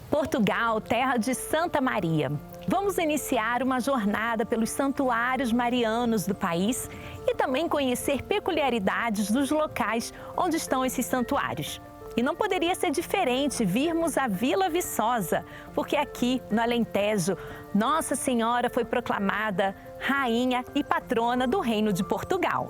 Portugal, terra de Santa Maria. Vamos iniciar uma jornada pelos santuários marianos do país e também conhecer peculiaridades dos locais onde estão esses santuários. E não poderia ser diferente virmos a Vila Viçosa, porque aqui no Alentejo, Nossa Senhora foi proclamada rainha e patrona do Reino de Portugal.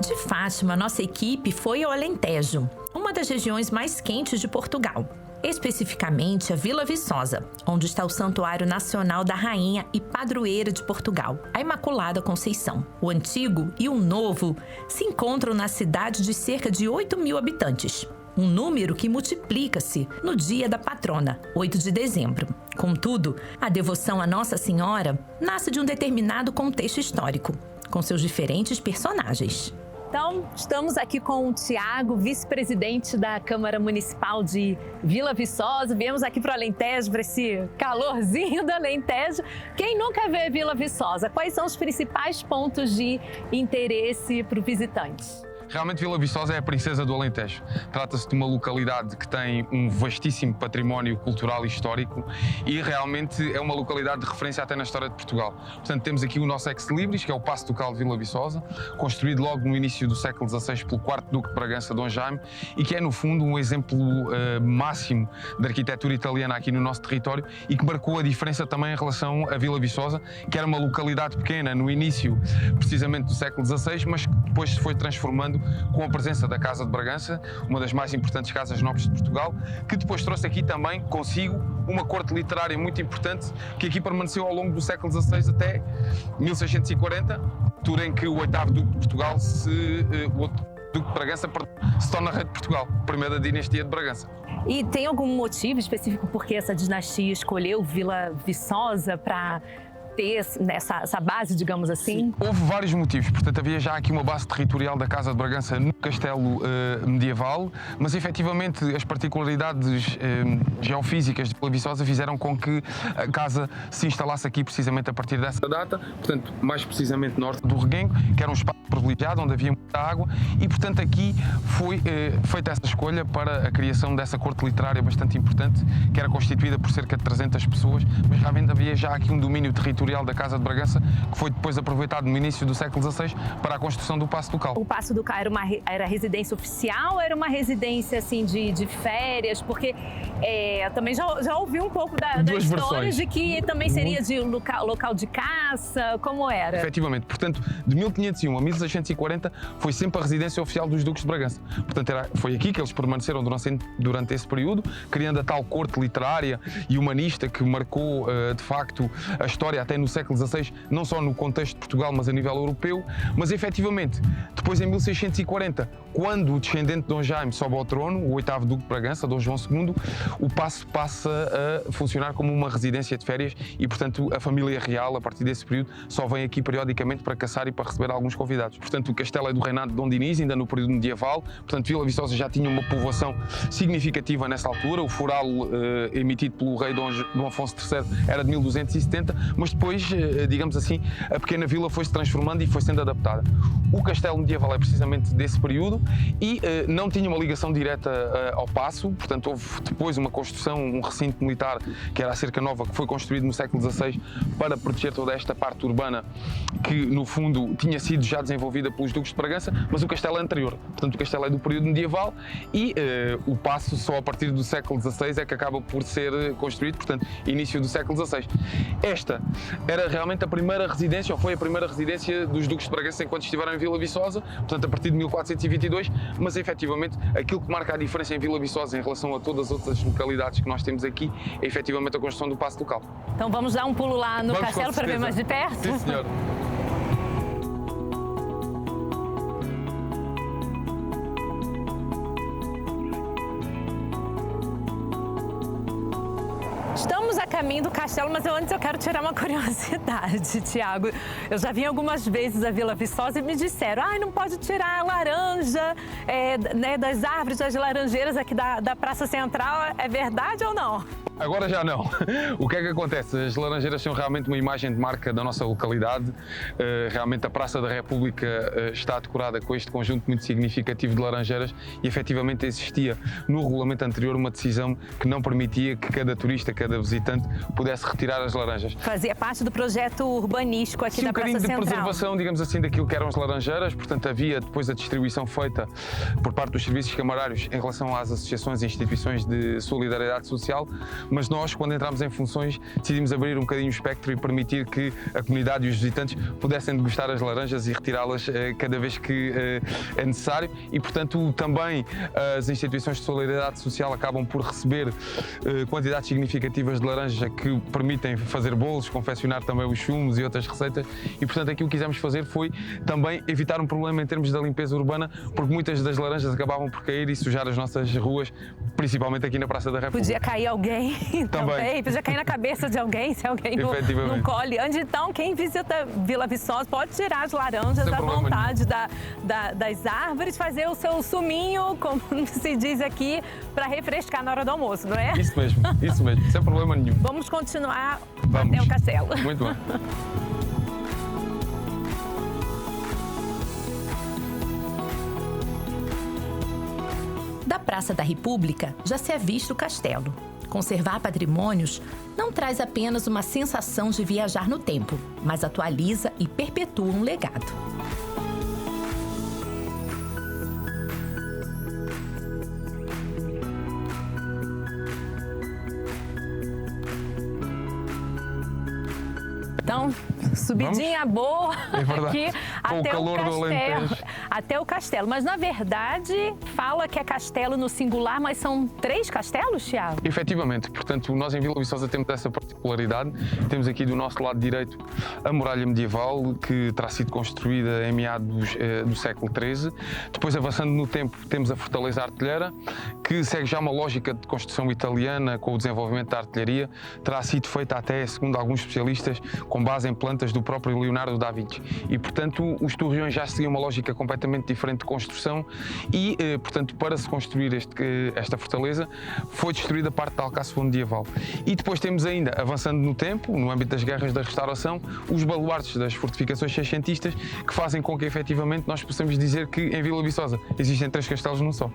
De Fátima, nossa equipe foi ao Alentejo, uma das regiões mais quentes de Portugal. Especificamente a Vila Viçosa, onde está o Santuário Nacional da Rainha e Padroeira de Portugal, a Imaculada Conceição. O antigo e o novo se encontram na cidade de cerca de 8.000 habitantes. Um número que multiplica-se no dia da patrona, 8 de dezembro. Contudo, a devoção a Nossa Senhora nasce de um determinado contexto histórico, com seus diferentes personagens. Então, estamos aqui com o Tiago, vice-presidente da Câmara Municipal de Vila Viçosa. Viemos aqui para o Alentejo, para esse calorzinho do Alentejo. Quem nunca vê Vila Viçosa? Quais são os principais pontos de interesse para o visitante? Realmente Vila Viçosa é a princesa do Alentejo. Trata-se de uma localidade que tem um vastíssimo património cultural e histórico e realmente é uma localidade de referência até na história de Portugal. Portanto, temos aqui o nosso ex-libris, que é o Paço Ducal de Vila Viçosa, construído logo no início do século XVI pelo IV Duque de Bragança, Dom Jaime, e que é, no fundo, um exemplo máximo de arquitetura italiana aqui no nosso território e que marcou a diferença também em relação a Vila Viçosa, que era uma localidade pequena no início, precisamente do século XVI, mas que depois se foi transformando com a presença da Casa de Bragança, uma das mais importantes casas nobres de Portugal, que depois trouxe aqui também consigo uma corte literária muito importante, que aqui permaneceu ao longo do século XVI até 1640, altura em que o 8º Duque de Portugal, o Duque de Bragança, se torna rei de Portugal, primeiro da dinastia de Bragança. E tem algum motivo específico por que essa dinastia escolheu Vila Viçosa para ter essa base, digamos assim? Sim, houve vários motivos. Portanto, havia já aqui uma base territorial da Casa de Bragança no castelo medieval, mas efetivamente as particularidades geofísicas de Vila Viçosa fizeram com que a casa se instalasse aqui precisamente a partir dessa data, portanto, mais precisamente norte do Reguengo, que era um espaço privilegiado onde havia muita água e, portanto, aqui foi feita essa escolha para a criação dessa corte literária bastante importante, que era constituída por cerca de 300 pessoas, mas realmente havia já aqui um domínio territorial da Casa de Bragança, que foi depois aproveitado no início do século XVI para a construção do Paço Ducal. O Paço Ducal era residência oficial ou era uma residência assim de férias? Porque também já ouvi um pouco da história de que também seria de local de caça, como era? Efetivamente, portanto, de 1501 a 1640 foi sempre a residência oficial dos Duques de Bragança. Portanto, foi aqui que eles permaneceram durante esse período, criando a tal corte literária e humanista que marcou, de facto, a história até no século XVI, não só no contexto de Portugal, mas a nível europeu. Mas, efetivamente, depois em 1640, quando o descendente de Dom Jaime sobe ao trono, o 8º Duque de Bragança, Dom João II, o paço passa a funcionar como uma residência de férias e, portanto, a família real, a partir desse período, só vem aqui periodicamente para caçar e para receber alguns convidados. Portanto, o castelo é do reinado de Dom Dinis, ainda no período medieval. Portanto, Vila Viçosa já tinha uma povoação significativa nessa altura. O foral emitido pelo rei Dom Afonso III era de 1270, mas depois, digamos assim, a pequena vila foi-se transformando e foi sendo adaptada. O castelo medieval é precisamente desse período e não tinha uma ligação direta ao paço, portanto houve depois uma construção, um recinto militar, que era a Cerca Nova, que foi construído no século XVI para proteger toda esta parte urbana que, no fundo, tinha sido já desenvolvida pelos Duques de Bragança, mas o castelo é anterior. Portanto, o castelo é do período medieval e o paço só a partir do século XVI é que acaba por ser construído, portanto, início do século XVI. Esta era realmente a primeira residência, ou foi a primeira residência dos Duques de Bragança enquanto estiveram em Vila Viçosa, portanto a partir de 1422, mas efetivamente aquilo que marca a diferença em Vila Viçosa em relação a todas as outras localidades que nós temos aqui é efetivamente a construção do Paço Ducal. Então vamos dar um pulo lá no castelo para ver mais de perto? Sim, senhor. Estamos a caminho do castelo, mas antes eu quero tirar uma curiosidade, Tiago. Eu já vim algumas vezes à Vila Viçosa e me disseram, não pode tirar a laranja das árvores, das laranjeiras aqui da Praça Central. É verdade ou não? Agora já não. O que é que acontece? As Laranjeiras são realmente uma imagem de marca da nossa localidade. Realmente a Praça da República está decorada com este conjunto muito significativo de laranjeiras e efetivamente existia no regulamento anterior uma decisão que não permitia que cada turista, cada visitante pudesse retirar as laranjas. Fazia parte do projeto urbanístico aqui da Praça Central. Um bocadinho de preservação, digamos assim, daquilo que eram as laranjeiras, portanto havia depois a distribuição feita por parte dos serviços camarários em relação às associações e instituições de solidariedade social, mas nós, quando entramos em funções, decidimos abrir um bocadinho o espectro e permitir que a comunidade e os visitantes pudessem degustar as laranjas e retirá-las cada vez que é necessário e, portanto, também as instituições de solidariedade social acabam por receber quantidades significativas de laranja que permitem fazer bolos, confeccionar também os chumos e outras receitas e, portanto, aquilo que quisemos fazer foi também evitar um problema em termos da limpeza urbana, porque muitas das laranjas acabavam por cair e sujar as nossas ruas, principalmente aqui na Praça da República. Podia cair alguém também, podia cair na cabeça de alguém, se alguém não colhe. Então, quem visita Vila Viçosa pode tirar as laranjas à vontade das árvores, fazer o seu suminho, como se diz aqui, para refrescar na hora do almoço, não é? Isso mesmo, sem problema nenhum. Vamos continuar até o castelo. Muito bem. Da Praça da República já se avista o castelo. Conservar patrimônios não traz apenas uma sensação de viajar no tempo, mas atualiza e perpetua um legado. Então, subidinha boa aqui até o castelo. Até o castelo. Mas, na verdade, fala que é castelo no singular, mas são 3 castelos, Thiago? Efetivamente. Portanto, nós em Vila Viçosa temos essa particularidade. Temos aqui do nosso lado direito a muralha medieval, que terá sido construída em meados do século XIII. Depois, avançando no tempo, temos a Fortaleza Artilheira, que segue já uma lógica de construção italiana, com o desenvolvimento da artilharia. Terá sido feita até, segundo alguns especialistas, com base em plantas do próprio Leonardo da Vinci. E, portanto, os torreões já seguiam uma lógica completamente diferente de construção e, portanto, para se construir esta fortaleza, foi destruída parte da alcaçoa medieval. E depois temos ainda, avançando no tempo, no âmbito das guerras da restauração, os baluartes das fortificações seiscentistas, que fazem com que, efetivamente, nós possamos dizer que em Vila Viçosa existem 3 castelos num só.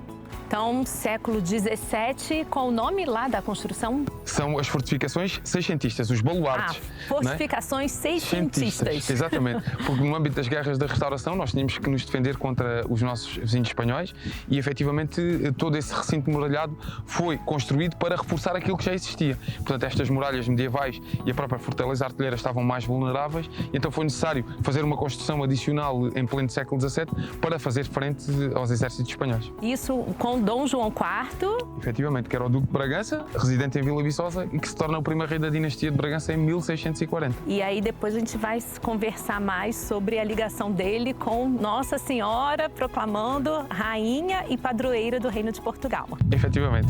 Então, século XVII, qual o nome lá da construção? São as fortificações seiscentistas, os baluartes. Fortificações seiscentistas. Exatamente, porque no âmbito das guerras da restauração nós tínhamos que nos defender contra os nossos vizinhos espanhóis e, efetivamente, todo esse recinto muralhado foi construído para reforçar aquilo que já existia. Portanto, estas muralhas medievais e a própria fortaleza artilheira estavam mais vulneráveis e então foi necessário fazer uma construção adicional em pleno século XVII para fazer frente aos exércitos espanhóis. Isso com Dom João IV. Efetivamente, que era o Duque de Bragança, residente em Vila Viçosa e que se torna o primeiro rei da dinastia de Bragança em 1640. E aí depois a gente vai conversar mais sobre a ligação dele com Nossa Senhora, proclamando rainha e padroeira do Reino de Portugal. Efetivamente.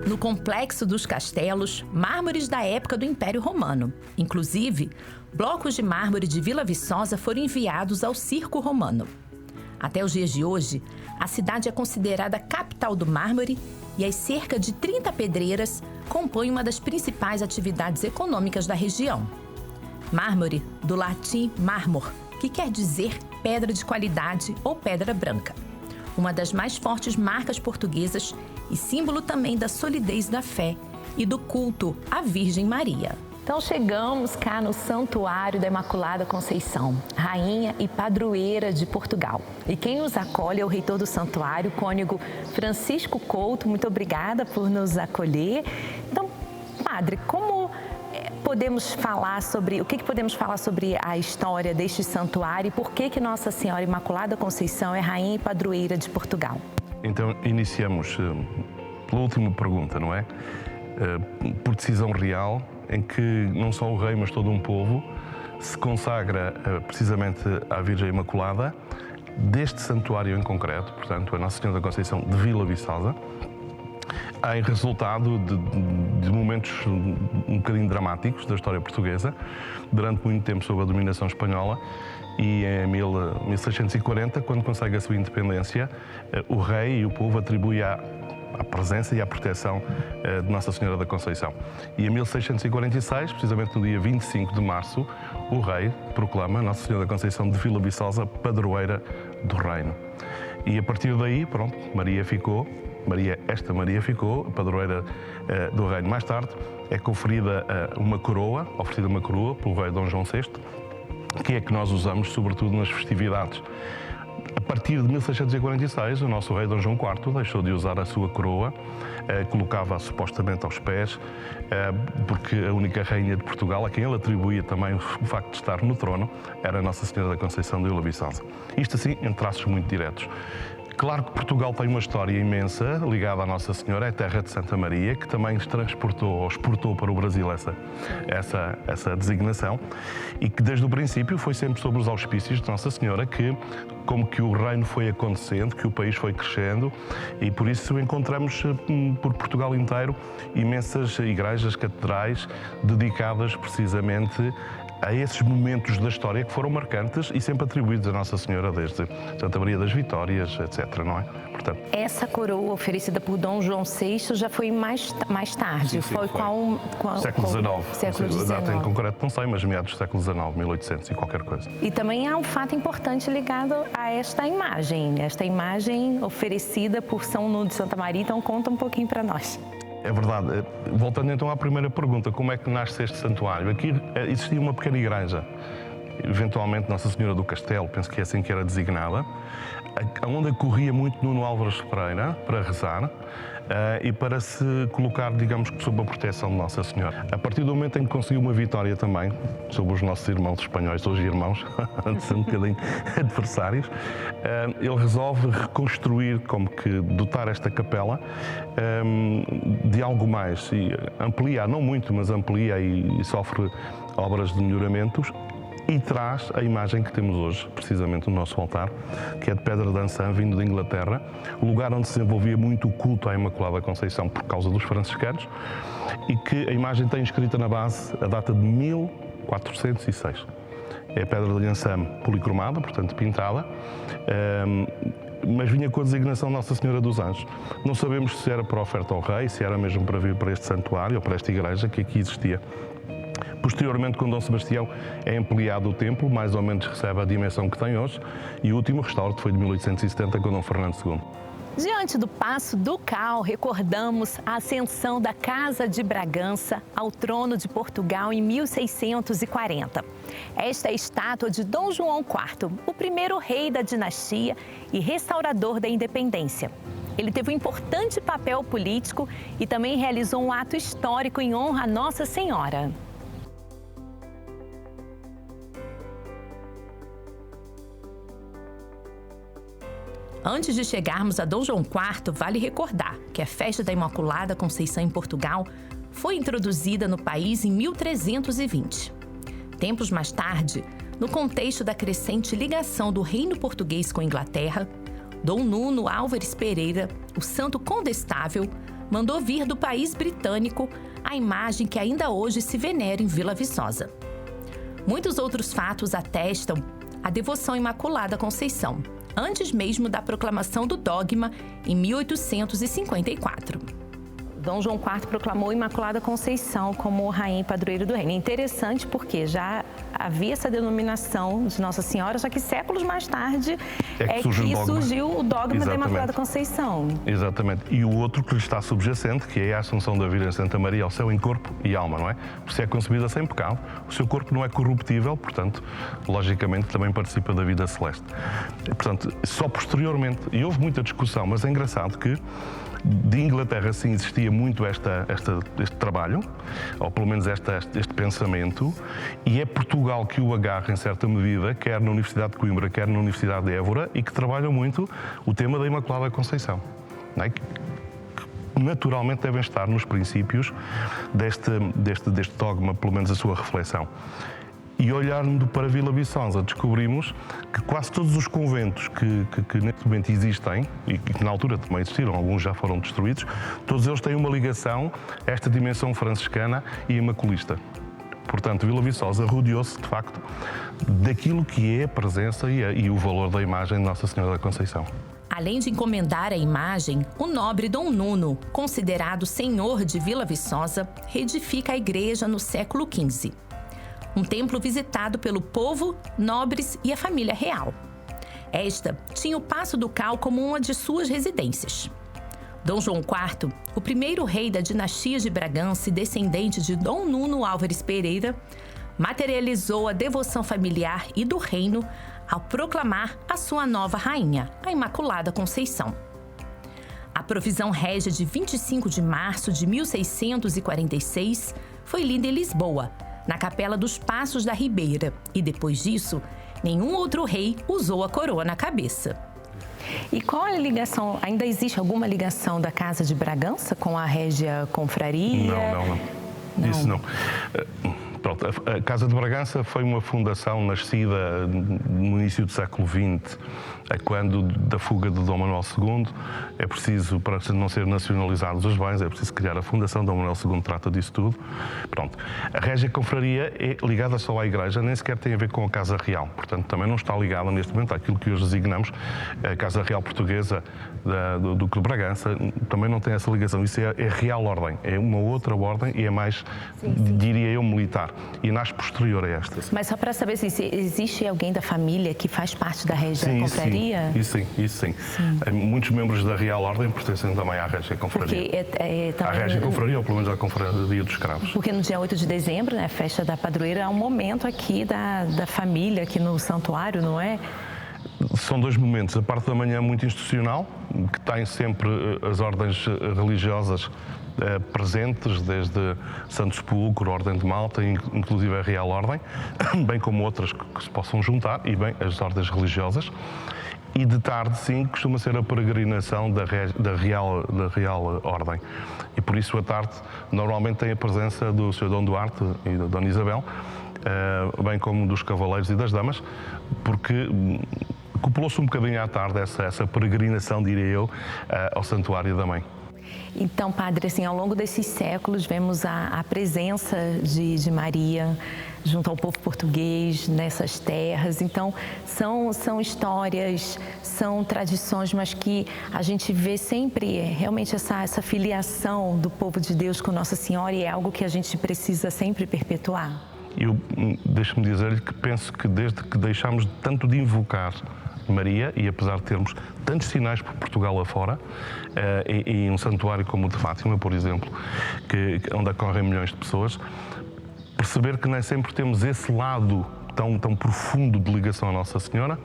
No complexo dos castelos, mármores da época do Império Romano. Inclusive, blocos de mármore de Vila Viçosa foram enviados ao Circo Romano. Até os dias de hoje, a cidade é considerada capital do mármore e as cerca de 30 pedreiras compõem uma das principais atividades econômicas da região. Mármore, do latim mármor, que quer dizer pedra de qualidade ou pedra branca. Uma das mais fortes marcas portuguesas e símbolo também da solidez da fé e do culto à Virgem Maria. Então chegamos cá no Santuário da Imaculada Conceição, rainha e padroeira de Portugal. E quem nos acolhe é o reitor do santuário, cônego Francisco Couto. Muito obrigada por nos acolher. Então, padre, como podemos falar sobre, o que podemos falar sobre a história deste santuário e por que Nossa Senhora Imaculada Conceição é rainha e padroeira de Portugal? Então, iniciamos pela última pergunta, não é? Por decisão real, em que não só o rei, mas todo um povo se consagra precisamente à Virgem Imaculada, deste santuário em concreto, portanto, a Nossa Senhora da Conceição de Vila Viçosa, em resultado de momentos um bocadinho dramáticos da história portuguesa, durante muito tempo sob a dominação espanhola, e em 1640, quando consegue a sua independência, o rei e o povo atribuem a presença e à proteção de Nossa Senhora da Conceição. E em 1646, precisamente no dia 25 de março, o rei proclama Nossa Senhora da Conceição de Vila Viçosa padroeira do reino. E a partir daí, pronto, Maria ficou padroeira do reino. Mais tarde é conferida oferecida uma coroa pelo rei Dom João VI, que é que nós usamos sobretudo nas festividades. A partir de 1646, o nosso rei Dom João IV deixou de usar a sua coroa, colocava-a supostamente aos pés, porque a única rainha de Portugal, a quem ele atribuía também o facto de estar no trono, era Nossa Senhora da Conceição de Vila Viçosa. Isto assim, em traços muito diretos. Claro que Portugal tem uma história imensa ligada à Nossa Senhora, é a terra de Santa Maria, que também exportou para o Brasil essa designação, e que desde o princípio foi sempre sob os auspícios de Nossa Senhora que o reino foi acontecendo, que o país foi crescendo, e por isso encontramos por Portugal inteiro imensas igrejas, catedrais dedicadas precisamente a esses momentos da história que foram marcantes e sempre atribuídos a Nossa Senhora, desde Santa Maria das Vitórias, etc., não é? Portanto, essa coroa oferecida por Dom João VI já foi mais tarde, sim, foi qual século XIX. Século XIX. A data em concreto não sei, mas meados do século XIX, 1800 e qualquer coisa. E também há um fato importante ligado a esta imagem oferecida por São Nuno de Santa Maria, então conta um pouquinho para nós. É verdade. Voltando então à primeira pergunta, como é que nasce este santuário? Aqui existia uma pequena igreja, eventualmente Nossa Senhora do Castelo, penso que é assim que era designada, onde corria muito Nuno Álvares Pereira para rezar e para se colocar, digamos, sob a proteção de Nossa Senhora. A partir do momento em que conseguiu uma vitória também sobre os nossos irmãos espanhóis, hoje irmãos, antes de um bocadinho adversários, ele resolve reconstruir, como que dotar esta capela de algo mais, e amplia, não muito, mas amplia e sofre obras de melhoramentos, e traz a imagem que temos hoje, precisamente no nosso altar, que é de pedra de Ançã, vindo da Inglaterra, lugar onde se desenvolvia muito o culto à Imaculada Conceição por causa dos franciscanos, e que a imagem tem escrita na base a data de 1406. É a pedra de Ançã policromada, portanto pintada, mas vinha com a designação de Nossa Senhora dos Anjos. Não sabemos se era para oferta ao rei, se era mesmo para vir para este santuário ou para esta igreja que aqui existia. Posteriormente, com Dom Sebastião, é ampliado o templo, mais ou menos recebe a dimensão que tem hoje, e o último restauro foi de 1870 com Dom Fernando II. Diante do Paço Ducal, recordamos a ascensão da Casa de Bragança ao trono de Portugal em 1640. Esta é a estátua de Dom João IV, o primeiro rei da dinastia e restaurador da independência. Ele teve um importante papel político e também realizou um ato histórico em honra a Nossa Senhora. Antes de chegarmos a Dom João IV, vale recordar que a festa da Imaculada Conceição em Portugal foi introduzida no país em 1320. Tempos mais tarde, no contexto da crescente ligação do reino português com a Inglaterra, Dom Nuno Álvares Pereira, o santo condestável, mandou vir do país britânico a imagem que ainda hoje se venera em Vila Viçosa. Muitos outros fatos atestam a devoção à Imaculada Conceição, antes mesmo da proclamação do dogma em 1854. Dom João IV proclamou Imaculada Conceição como rainha e padroeira do reino. É interessante porque já havia essa denominação de Nossa Senhora, só que séculos mais tarde é que surgiu o dogma da Imaculada Conceição. Exatamente. E o outro que lhe está subjacente, que é a Assunção da Virgem Santa Maria ao céu em corpo e alma, não é? Por se é concebida sem pecado, o seu corpo não é corruptível, portanto, logicamente também participa da vida celeste. Portanto, só posteriormente, e houve muita discussão, mas é engraçado que de Inglaterra sim existia muito este trabalho, ou pelo menos este pensamento, e é Portugal que o agarra em certa medida, quer na Universidade de Coimbra, quer na Universidade de Évora, e que trabalham muito o tema da Imaculada Conceição, não é? Que naturalmente devem estar nos princípios deste dogma, pelo menos a sua reflexão. E olhando para Vila Viçosa, descobrimos que quase todos os conventos que neste momento existem, e que na altura também existiram, alguns já foram destruídos, todos eles têm uma ligação a esta dimensão franciscana e imaculista. Portanto, Vila Viçosa rodeou-se, de facto, daquilo que é a presença e o valor da imagem de Nossa Senhora da Conceição. Além de encomendar a imagem, o nobre Dom Nuno, considerado senhor de Vila Viçosa, reedifica a igreja no século XV. Um templo visitado pelo povo, nobres e a família real. Esta tinha o Paço do Cal como uma de suas residências. Dom João IV, o primeiro rei da dinastia de Bragança e descendente de Dom Nuno Álvares Pereira, materializou a devoção familiar e do reino ao proclamar a sua nova rainha, a Imaculada Conceição. A provisão régia de 25 de março de 1646 foi lida em Lisboa, na Capela dos Passos da Ribeira, e depois disso, nenhum outro rei usou a coroa na cabeça. E qual é a ligação? Ainda existe alguma ligação da Casa de Bragança com a Régia Confraria? Não. Isso não. Pronto, a Casa de Bragança foi uma fundação nascida no início do século XX, quando da fuga de Dom Manuel II, é preciso, para não ser nacionalizados os bens, é preciso criar a fundação. Dom Manuel II trata disso tudo. Pronto. A Régia Confraria é ligada só à Igreja, nem sequer tem a ver com a Casa Real. Portanto, também não está ligada neste momento àquilo que hoje designamos a Casa Real Portuguesa do Duque de Bragança. Também não tem essa ligação. Isso é Real Ordem, é uma outra ordem e é mais, diria eu, militar. E nasce posterior a esta. Mas só para saber se existe alguém da família que faz parte da Régia Confraria? Isso sim. Muitos membros da Real Ordem pertencem também à Régia Confraria. À Régia Confraria, ou pelo menos à Confraria dos Escravos. Porque no dia 8 de dezembro, né, a festa da padroeira, é um momento aqui da família, aqui no santuário, não é? São dois momentos. A parte da manhã muito institucional, que tem sempre as ordens religiosas presentes, desde Santo Sepulcro, Ordem de Malta, inclusive a Real Ordem, bem como outras que se possam juntar, e bem as ordens religiosas. E de tarde, sim, costuma ser a peregrinação da Real Ordem. E por isso, à tarde, normalmente tem a presença do Sr. Dom Duarte e da Dona Isabel, bem como dos cavaleiros e das damas, porque copulou-se um bocadinho à tarde essa peregrinação, diria eu, ao Santuário da Mãe. Então, padre, assim, ao longo desses séculos, vemos a presença de Maria junto ao povo português nessas terras. Então, são histórias, são tradições, mas que a gente vê sempre realmente essa filiação do povo de Deus com Nossa Senhora, e é algo que a gente precisa sempre perpetuar. Deixe-me dizer-lhe que penso que desde que deixámos tanto de invocar Maria, e apesar de termos tantos sinais por Portugal afora, e um santuário como o de Fátima, por exemplo, onde acorrem milhões de pessoas, perceber que nem sempre temos esse lado tão profundo de ligação à Nossa Senhora,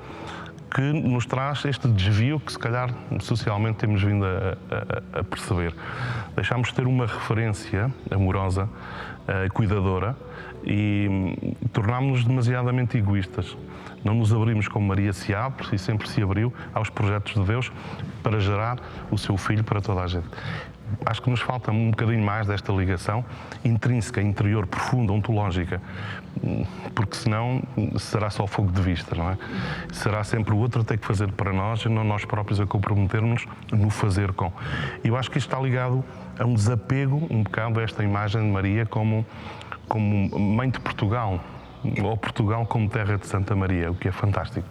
que nos traz este desvio que, se calhar, socialmente temos vindo a perceber. Deixámos de ter uma referência amorosa, cuidadora, e tornámos-nos demasiadamente egoístas. Não nos abrimos como Maria se abre e sempre se abriu aos projetos de Deus para gerar o seu Filho para toda a gente. Acho que nos falta um bocadinho mais desta ligação intrínseca, interior, profunda, ontológica, porque senão será só fogo de vista, não é? Será sempre o outro a ter que fazer para nós e não nós próprios a comprometermos no fazer com. E eu acho que isto está ligado a um desapego um bocado a esta imagem de Maria como mãe de Portugal, ou Portugal como terra de Santa Maria, o que é fantástico.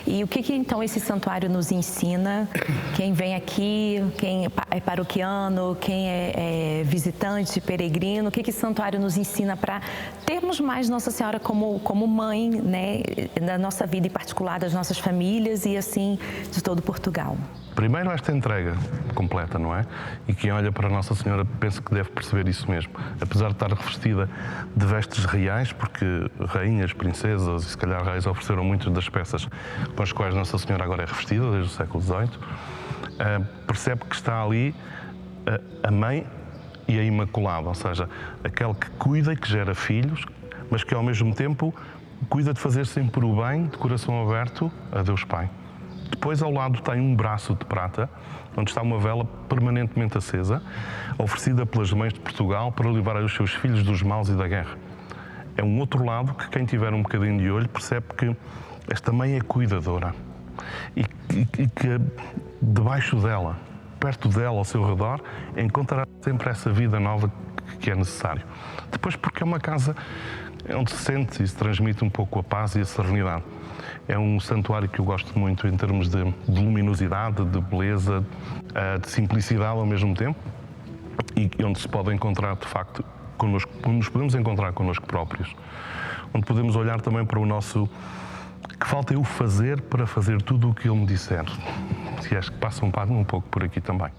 E o que então esse santuário nos ensina? Quem vem aqui, quem é paroquiano, quem é visitante, peregrino, o que esse santuário nos ensina para termos mais Nossa Senhora como mãe, né, da nossa vida em particular, das nossas famílias e assim de todo Portugal? Primeiro, esta entrega completa, não é? E quem olha para Nossa Senhora pensa que deve perceber isso mesmo. Apesar de estar revestida de vestes reais, porque rainhas, princesas e se calhar reis ofereceram muitas das peças com as quais Nossa Senhora agora é revestida, desde o século XVIII, percebe que está ali a mãe e a Imaculada, ou seja, aquele que cuida e que gera filhos, mas que ao mesmo tempo cuida de fazer sempre o bem, de coração aberto a Deus Pai. Depois, ao lado, tem um braço de prata, onde está uma vela permanentemente acesa, oferecida pelas mães de Portugal para livrar os seus filhos dos maus e da guerra. é um outro lado que quem tiver um bocadinho de olho percebe que esta mãe é cuidadora e que debaixo dela, perto dela, ao seu redor, encontrará sempre essa vida nova que é necessário. Depois, porque é uma casa onde se sente e se transmite um pouco a paz e a serenidade. É um santuário que eu gosto muito em termos de luminosidade, de beleza, de simplicidade ao mesmo tempo, e onde se pode encontrar, de facto, connosco, onde nos podemos encontrar connosco próprios, onde podemos olhar também para o nosso... que falta eu fazer para fazer tudo o que ele me disser. E acho que passa um pouco por aqui também.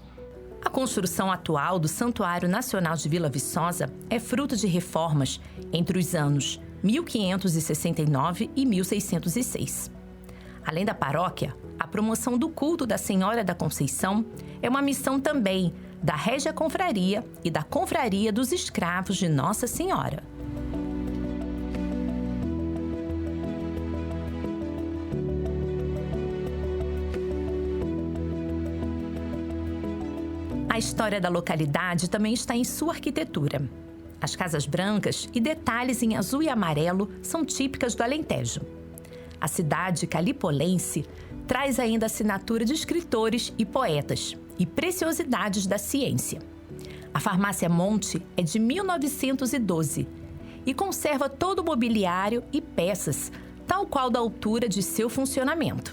A construção atual do Santuário Nacional de Vila Viçosa é fruto de reformas entre os anos 1569 e 1606. Além da paróquia, a promoção do culto da Senhora da Conceição é uma missão também da Régia Confraria e da Confraria dos Escravos de Nossa Senhora. A história da localidade também está em sua arquitetura. As casas brancas e detalhes em azul e amarelo são típicas do Alentejo. A cidade calipolense traz ainda a assinatura de escritores e poetas e preciosidades da ciência. A farmácia Monte é de 1912 e conserva todo o mobiliário e peças, tal qual da altura de seu funcionamento.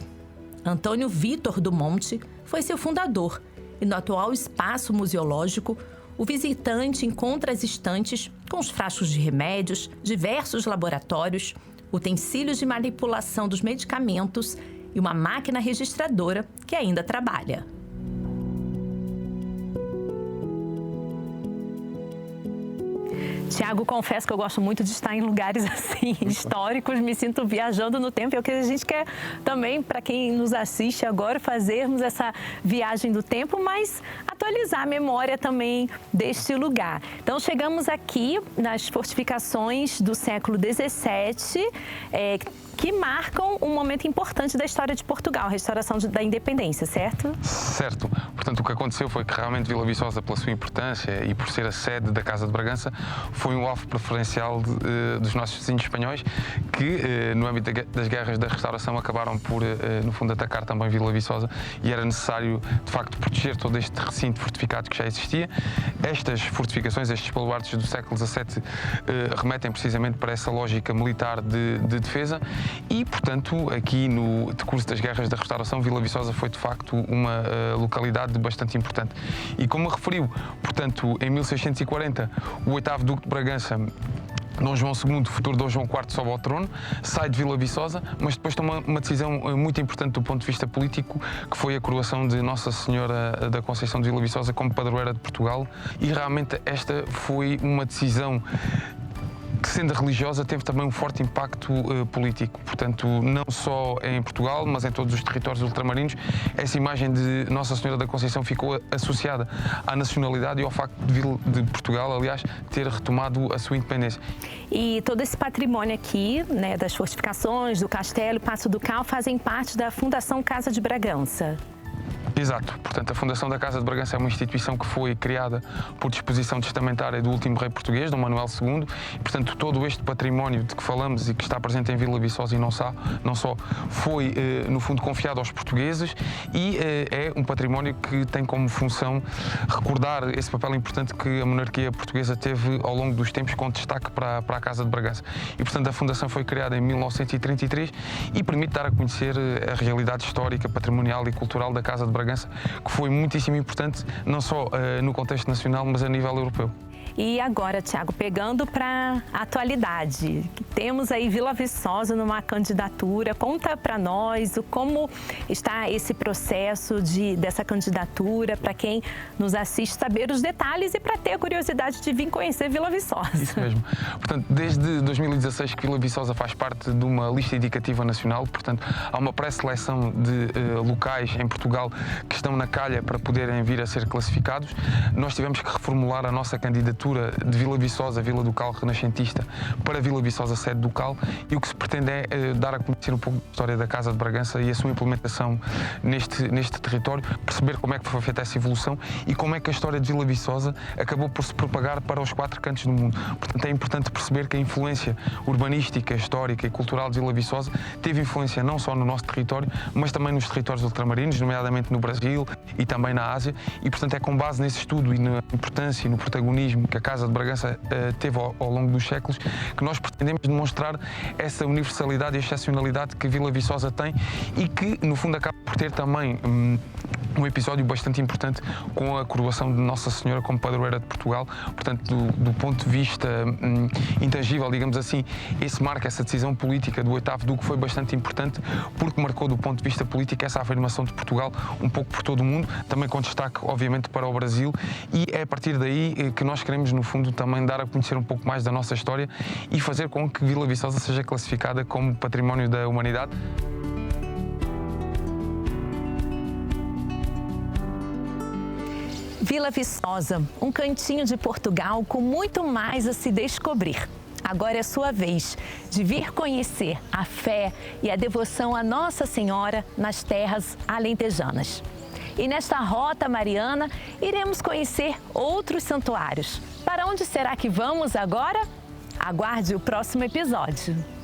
Antônio Vitor do Monte foi seu fundador, e no atual espaço museológico, o visitante encontra as estantes com os frascos de remédios, diversos laboratórios, utensílios de manipulação dos medicamentos e uma máquina registradora que ainda trabalha. Tiago, confesso que eu gosto muito de estar em lugares assim, históricos, me sinto viajando no tempo. É o que a gente quer também, para quem nos assiste agora, fazermos essa viagem do tempo, mas atualizar a memória também deste lugar. Então, chegamos aqui nas fortificações do século XVII, que marcam um momento importante da história de Portugal, a restauração da independência, certo? Certo. Portanto, o que aconteceu foi que realmente Vila Viçosa, pela sua importância e por ser a sede da Casa de Bragança, foi um alvo preferencial dos nossos vizinhos espanhóis que, no âmbito das guerras da restauração, acabaram por, no fundo, atacar também Vila Viçosa e era necessário, de facto, proteger todo este recinto fortificado que já existia. Estas fortificações, estes baluartes do século XVII, remetem precisamente para essa lógica militar de defesa. E, portanto, aqui no decurso das guerras da restauração, Vila Viçosa foi, de facto, uma localidade bastante importante. E como referiu, portanto, em 1640, o 8º Duque de Bragança, Dom João II, futuro Dom João IV, sobe ao trono, sai de Vila Viçosa, mas depois toma uma decisão muito importante do ponto de vista político, que foi a coroação de Nossa Senhora da Conceição de Vila Viçosa como padroeira de Portugal. E realmente esta foi uma decisão que, sendo religiosa, teve também um forte impacto político. Portanto, não só em Portugal, mas em todos os territórios ultramarinos, essa imagem de Nossa Senhora da Conceição ficou associada à nacionalidade e ao facto de Portugal, aliás, ter retomado a sua independência. E todo esse patrimônio aqui, né, das fortificações, do castelo, Paço do Cal, fazem parte da Fundação Casa de Bragança. Exato. Portanto, a Fundação da Casa de Bragança é uma instituição que foi criada por disposição testamentária do último rei português, Dom Manuel II, e, portanto, todo este património de que falamos e que está presente em Vila Viçosa e não só, foi, no fundo, confiado aos portugueses e é um património que tem como função recordar esse papel importante que a monarquia portuguesa teve ao longo dos tempos, com destaque para a Casa de Bragança. E, portanto, a Fundação foi criada em 1933 e permite dar a conhecer a realidade histórica, patrimonial e cultural da Casa de Bragança, que foi muitíssimo importante, não só no contexto nacional, mas a nível europeu. E agora, Tiago, pegando para a atualidade, temos aí Vila Viçosa numa candidatura. Conta para nós como está esse processo dessa candidatura, para quem nos assiste saber os detalhes e para ter a curiosidade de vir conhecer Vila Viçosa. Isso mesmo. Portanto, desde 2016 que Vila Viçosa faz parte de uma lista indicativa nacional, portanto, há uma pré-seleção de locais em Portugal que estão na calha para poderem vir a ser classificados. Nós tivemos que reformular a nossa candidatura candidatura de Vila Viçosa, Vila Ducal renascentista, para Vila Viçosa sede ducal, e o que se pretende é dar a conhecer um pouco da história da Casa de Bragança e a sua implementação neste território, perceber como é que foi feita essa evolução e como é que a história de Vila Viçosa acabou por se propagar para os 4 cantos do mundo. Portanto, é importante perceber que a influência urbanística, histórica e cultural de Vila Viçosa teve influência não só no nosso território, mas também nos territórios ultramarinos, nomeadamente no Brasil e também na Ásia, e portanto é com base nesse estudo e na importância e no protagonismo que a Casa de Bragança teve ao longo dos séculos que nós pretendemos demonstrar essa universalidade e excepcionalidade que Vila Viçosa tem e que, no fundo, acaba por ter também um episódio bastante importante com a coroação de Nossa Senhora como padroeira de Portugal. Portanto, do ponto de vista intangível, digamos assim, esse marco, essa decisão política do 8º Duque foi bastante importante porque marcou, do ponto de vista político, essa afirmação de Portugal um pouco por todo o mundo, também com destaque, obviamente, para o Brasil, e é a partir daí que nós queremos, no fundo, também dar a conhecer um pouco mais da nossa história e fazer com que Vila Viçosa seja classificada como Património da Humanidade. Vila Viçosa, um cantinho de Portugal com muito mais a se descobrir. Agora é sua vez de vir conhecer a fé e a devoção a Nossa Senhora nas terras alentejanas. E nesta rota mariana, iremos conhecer outros santuários. Para onde será que vamos agora? Aguarde o próximo episódio.